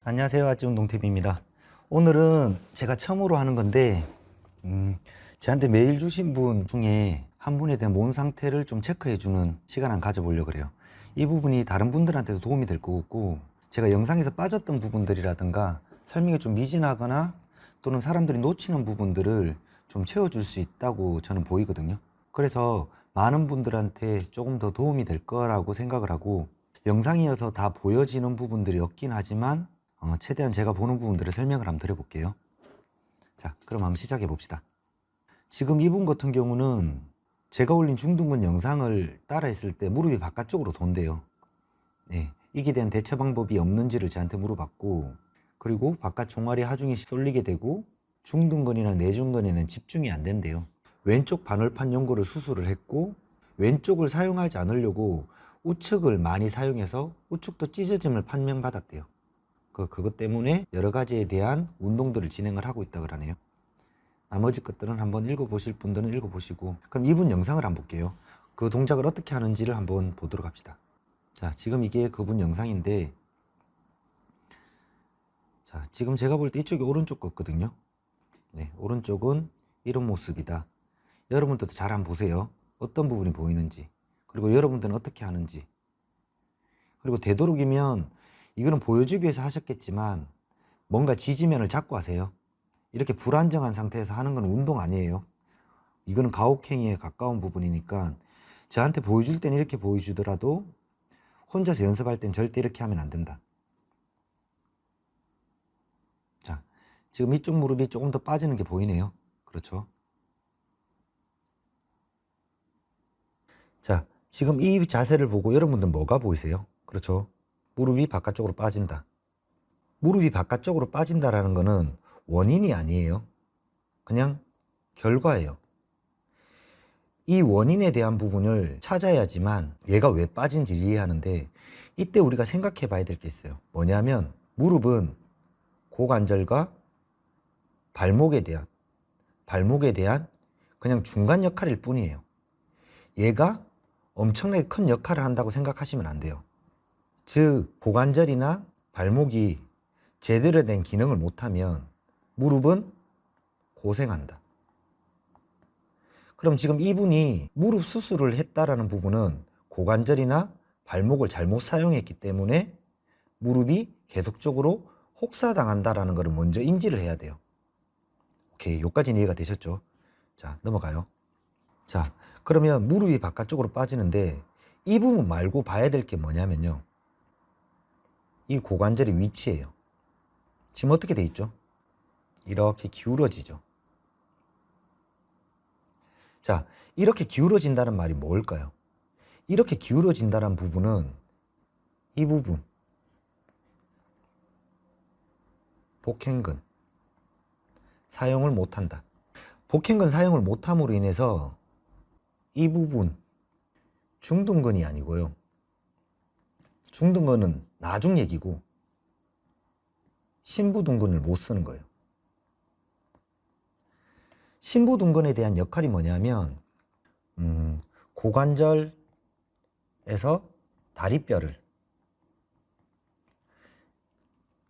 안녕하세요. 아찌운동TV입니다. 오늘은 제가 처음으로 하는 건데 저한테 메일 주신 분 중에 한 분에 대한 몸 상태를 좀 체크해 주는 시간 한번 가져보려고 그래요. 이 부분이 다른 분들한테도 도움이 될 것 같고, 제가 영상에서 빠졌던 부분들이라든가 설명이 좀 미진하거나 또는 사람들이 놓치는 부분들을 좀 채워줄 수 있다고 저는 보이거든요. 그래서 많은 분들한테 조금 더 도움이 될 거라고 생각을 하고, 영상이어서 다 보여지는 부분들이 없긴 하지만 최대한 제가 보는 부분들을 설명을 한번 드려볼게요. 자, 그럼 한번 시작해 봅시다. 지금 이분 같은 경우는 제가 올린 중둔근 영상을 따라 했을 때 무릎이 바깥쪽으로 돈대요. 네, 이게 대한 대처 방법이 없는지를 저한테 물어봤고, 그리고 바깥 종아리 하중이 쏠리게 되고 중둔근이나 내중근에는 집중이 안 된대요. 왼쪽 반월판 연골을 수술을 했고, 왼쪽을 사용하지 않으려고 우측을 많이 사용해서 우측도 찢어짐을 판명받았대요. 그것 때문에 여러 가지에 대한 운동들을 진행을 하고 있다 그러네요. 나머지 것들은 한번 읽어보실 분들은 읽어보시고, 그럼 이분 영상을 한번 볼게요. 그 동작을 어떻게 하는지를 한번 보도록 합시다. 자, 지금 이게 그분 영상인데, 자, 지금 제가 볼 때 이쪽이 오른쪽 거거든요. 네, 오른쪽은 이런 모습이다. 여러분들도 잘 한번 보세요. 어떤 부분이 보이는지, 그리고 여러분들은 어떻게 하는지. 그리고 되도록이면 이거는 보여주기 위해서 하셨겠지만 뭔가 지지면을 잡고 하세요. 이렇게 불안정한 상태에서 하는 건 운동 아니에요. 이거는 가혹행위에 가까운 부분이니까 저한테 보여줄 때는 이렇게 보여주더라도 혼자서 연습할 땐 절대 이렇게 하면 안 된다. 자, 지금 이쪽 무릎이 조금 더 빠지는 게 보이네요. 그렇죠? 자, 지금 이 자세를 보고 여러분들 뭐가 보이세요? 그렇죠? 무릎이 바깥쪽으로 빠진다. 무릎이 바깥쪽으로 빠진다라는 거는 원인이 아니에요. 그냥 결과예요. 이 원인에 대한 부분을 찾아야지만 얘가 왜 빠진지 이해하는데, 이때 우리가 생각해 봐야 될 게 있어요. 뭐냐면 무릎은 고관절과 발목에 대한 그냥 중간 역할일 뿐이에요. 얘가 엄청나게 큰 역할을 한다고 생각하시면 안 돼요. 즉 고관절이나 발목이 제대로 된 기능을 못하면 무릎은 고생한다. 그럼 지금 이분이 무릎 수술을 했다라는 부분은 고관절이나 발목을 잘못 사용했기 때문에 무릎이 계속적으로 혹사당한다라는 것을 먼저 인지를 해야 돼요. 오케이, 여기까지는 이해가 되셨죠? 자, 넘어가요. 자, 그러면 무릎이 바깥쪽으로 빠지는데 이 부분 말고 봐야 될 게 뭐냐면요, 이 고관절의 위치예요. 지금 어떻게 돼 있죠? 이렇게 기울어지죠. 자, 이렇게 기울어진다는 말이 뭘까요? 이렇게 기울어진다는 부분은 이 부분, 복행근 사용을 못한다. 복행근 사용을 못함으로 인해서 이 부분, 중둔근이 아니고요, 중둔근은 나중 얘기고 신부둔근을 못 쓰는 거예요. 신부둔근에 대한 역할이 뭐냐면 고관절에서 다리뼈를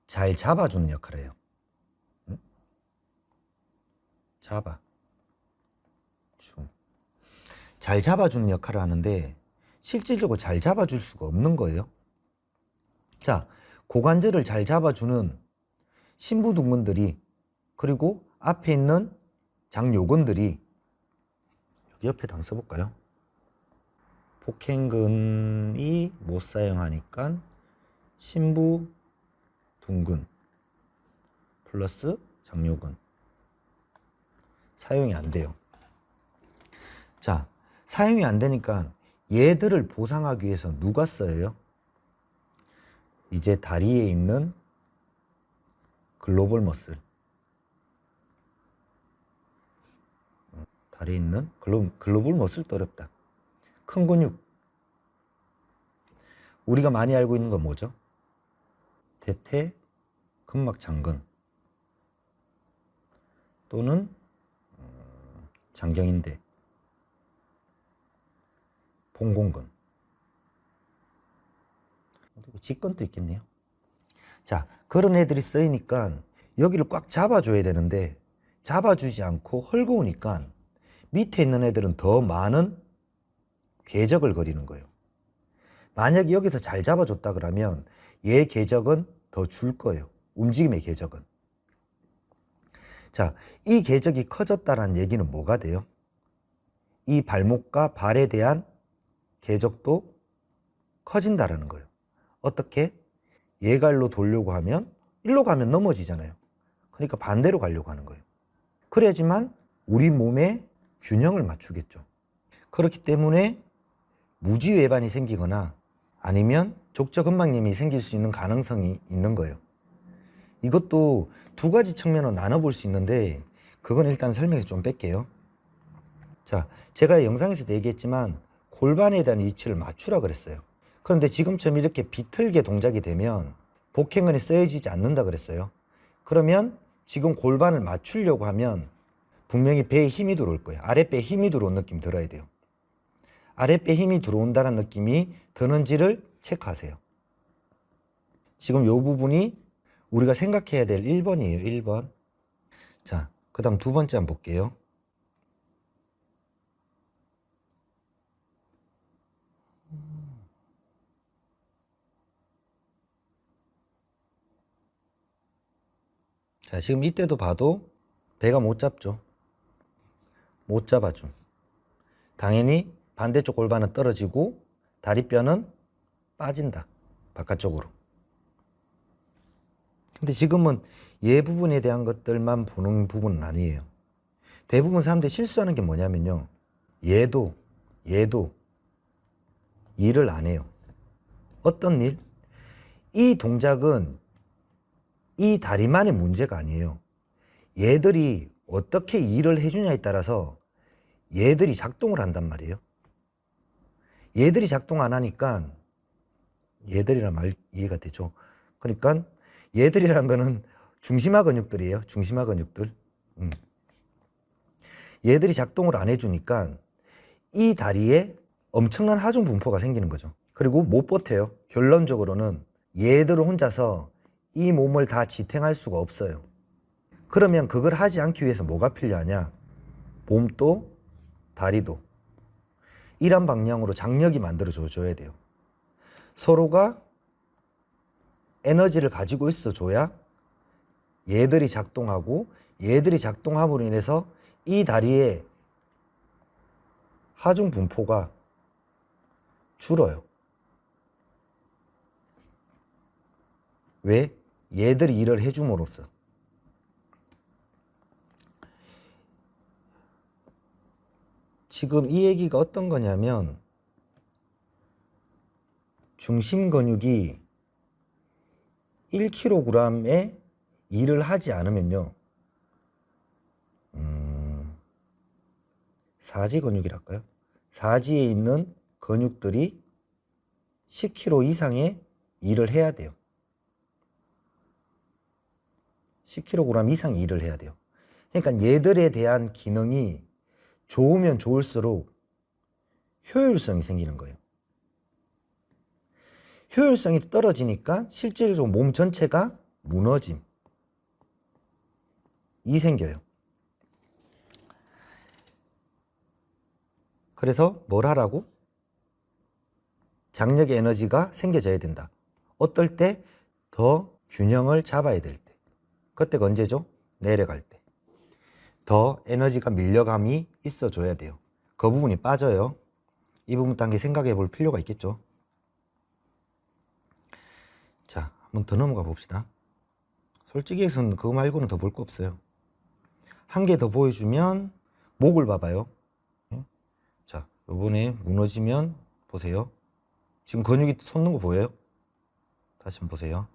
잘 잡아주는 역할을 해요. 잘 잡아주는 역할을 하는데 실질적으로 잘 잡아줄 수가 없는 거예요. 자, 고관절을 잘 잡아주는 신부둔근들이, 그리고 앞에 있는 장요근들이, 여기 옆에도 한번 써볼까요? 복행근이 못 사용하니까 신부둔근 플러스 장요근 사용이 안 돼요. 자, 사용이 안 되니까 얘들을 보상하기 위해서 누가 써요? 이제 다리에 있는 글로벌 머슬, 다리에 있는 글로벌 머슬도 어렵다. 큰 근육, 우리가 많이 알고 있는 건 뭐죠? 대퇴 근막장근 또는 장경인대, 봉공근, 직근도 있겠네요. 자, 그런 애들이 쓰이니까 여기를 꽉 잡아줘야 되는데 잡아주지 않고 헐거우니까 밑에 있는 애들은 더 많은 궤적을 그리는 거예요. 만약에 여기서 잘 잡아줬다 그러면 얘 궤적은 더 줄 거예요. 움직임의 궤적은. 자, 이 궤적이 커졌다는 얘기는 뭐가 돼요? 이 발목과 발에 대한 궤적도 커진다라는 거예요. 어떻게? 얘갈로 돌려고 하면 일로 가면 넘어지잖아요. 그러니까 반대로 가려고 하는 거예요. 그래야지만 우리 몸의 균형을 맞추겠죠. 그렇기 때문에 무지외반이 생기거나 아니면 족저근막염이 생길 수 있는 가능성이 있는 거예요. 이것도 두 가지 측면으로 나눠볼 수 있는데 그건 일단 설명해서 좀 뺄게요. 자, 제가 영상에서도 얘기했지만 골반에 대한 위치를 맞추라 그랬어요. 그런데 지금처럼 이렇게 비틀게 동작이 되면 복행근이 쓰여지지 않는다 그랬어요. 그러면 지금 골반을 맞추려고 하면 분명히 배에 힘이 들어올 거예요. 아랫배에 힘이 들어온 느낌 들어야 돼요. 아랫배에 힘이 들어온다는 느낌이 드는지를 체크하세요. 지금 이 부분이 우리가 생각해야 될 1번이에요. 1번. 자, 그 다음 두 번째 한번 볼게요. 자, 지금 이때도 봐도 배가 못 잡죠. 못 잡아줌. 당연히 반대쪽 골반은 떨어지고 다리뼈는 빠진다. 바깥쪽으로. 근데 지금은 얘 부분에 대한 것들만 보는 부분은 아니에요. 대부분 사람들이 실수하는 게 뭐냐면요. 얘도 일을 안 해요. 어떤 일? 이 동작은 이 다리만의 문제가 아니에요. 얘들이 어떻게 일을 해주냐에 따라서 얘들이 작동을 한단 말이에요. 얘들이 작동 안 하니까 얘들이란 말 이해가 되죠. 그러니까 얘들이란 거는 중심화 근육들이에요. 중심화 근육들. 얘들이 작동을 안 해주니까 이 다리에 엄청난 하중 분포가 생기는 거죠. 그리고 못 버텨요. 결론적으로는 얘들은 혼자서 이 몸을 다 지탱할 수가 없어요. 그러면 그걸 하지 않기 위해서 뭐가 필요하냐? 몸도 다리도 이런 방향으로 장력이 만들어줘야 돼요. 서로가 에너지를 가지고 있어 줘야 얘들이 작동하고 얘들이 작동함으로 인해서 이 다리의 하중 분포가 줄어요. 왜? 얘들이 일을 해줌으로써. 지금 이 얘기가 어떤 거냐면 중심 근육이 1kg의 일을 하지 않으면요. 사지 근육이랄까요? 사지에 있는 근육들이 10kg 이상의 일을 해야 돼요. 10kg 이상 일을 해야 돼요. 그러니까 얘들에 대한 기능이 좋으면 좋을수록 효율성이 생기는 거예요. 효율성이 떨어지니까 실질적으로 몸 전체가 무너짐. 이 생겨요. 그래서 뭘 하라고? 장력의 에너지가 생겨져야 된다. 어떨 때? 더 균형을 잡아야 될 때. 그때가 언제죠? 내려갈 때. 더 에너지가 밀려감이 있어줘야 돼요. 그 부분이 빠져요. 이 부분 단계 생각해 볼 필요가 있겠죠. 자, 한번 더 넘어가 봅시다. 솔직히 해서는 그거 말고는 더 볼 거 없어요. 한 개 더 보여주면 목을 봐봐요. 자, 요번에 무너지면 보세요. 지금 근육이 솟는 거 보여요? 다시 한번 보세요.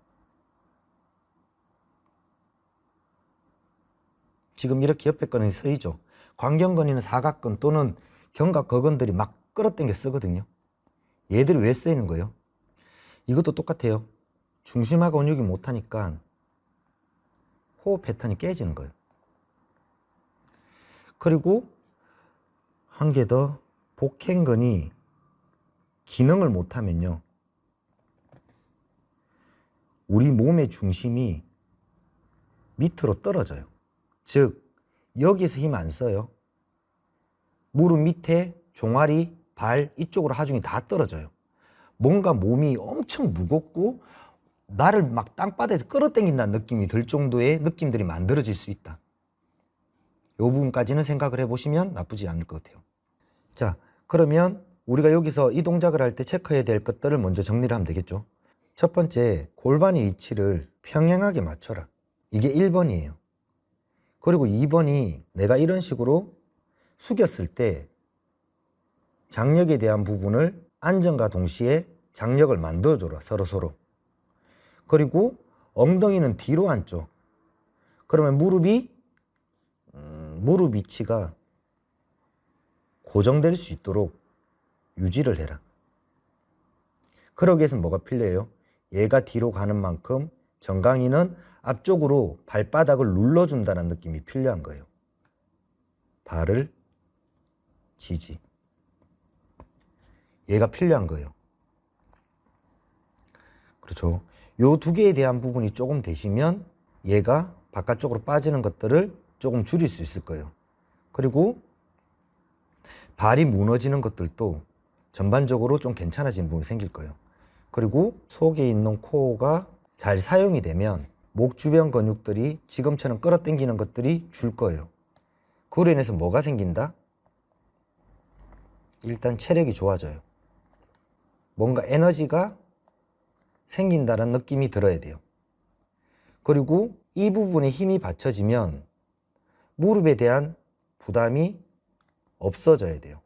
지금 이렇게 옆에 거는 서이죠. 광경근이는 사각근 또는 견갑 거근들이 막 끌어당겨 쓰거든요. 얘들이 왜 쓰이는 거예요? 이것도 똑같아요. 중심화 근육이 못하니까 호흡 패턴이 깨지는 거예요. 그리고 한 개 더, 복행근이 기능을 못하면요. 우리 몸의 중심이 밑으로 떨어져요. 즉 여기서 힘 안 써요. 무릎 밑에 종아리, 발 이쪽으로 하중이 다 떨어져요. 뭔가 몸이 엄청 무겁고 나를 막 땅바닥에서 끌어당긴다는 느낌이 들 정도의 느낌들이 만들어질 수 있다. 이 부분까지는 생각을 해보시면 나쁘지 않을 것 같아요. 자, 그러면 우리가 여기서 이 동작을 할 때 체크해야 될 것들을 먼저 정리를 하면 되겠죠. 첫 번째, 골반의 위치를 평행하게 맞춰라. 이게 1번이에요. 그리고 2번이 내가 이런 식으로 숙였을 때 장력에 대한 부분을 안정과 동시에 장력을 만들어줘라. 서로. 그리고 엉덩이는 뒤로 앉죠. 그러면 무릎 위치가 고정될 수 있도록 유지를 해라. 그러기 위해서는 뭐가 필요해요? 얘가 뒤로 가는 만큼 정강이는 앞쪽으로 발바닥을 눌러준다는 느낌이 필요한 거예요. 발을 지지. 얘가 필요한 거예요. 그렇죠. 요 두 개에 대한 부분이 조금 되시면 얘가 바깥쪽으로 빠지는 것들을 조금 줄일 수 있을 거예요. 그리고 발이 무너지는 것들도 전반적으로 좀 괜찮아지는 부분이 생길 거예요. 그리고 속에 있는 코어가 잘 사용이 되면 목 주변 근육들이 지금처럼 끌어당기는 것들이 줄 거예요. 그로 인해서 뭐가 생긴다? 일단 체력이 좋아져요. 뭔가 에너지가 생긴다는 느낌이 들어야 돼요. 그리고 이 부분에 힘이 받쳐지면 무릎에 대한 부담이 없어져야 돼요.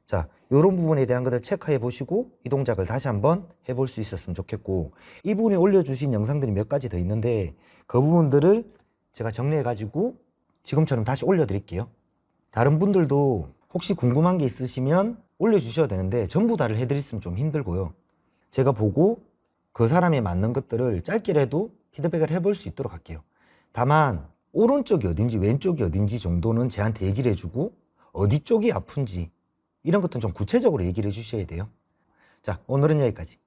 자, 이런 부분에 대한 것을 체크해 보시고 이 동작을 다시 한번 해볼 수 있었으면 좋겠고, 이 부분에 올려주신 영상들이 몇 가지 더 있는데 그 부분들을 제가 정리해 가지고 지금처럼 다시 올려드릴게요. 다른 분들도 혹시 궁금한 게 있으시면 올려주셔도 되는데 전부 다를 해드렸으면 좀 힘들고요. 제가 보고 그 사람에 맞는 것들을 짧게라도 피드백을 해볼 수 있도록 할게요. 다만 오른쪽이 어딘지 왼쪽이 어딘지 정도는 저한테 얘기를 해주고 어디 쪽이 아픈지 이런 것들은 좀 구체적으로 얘기를 해주셔야 돼요. 자, 오늘은 여기까지.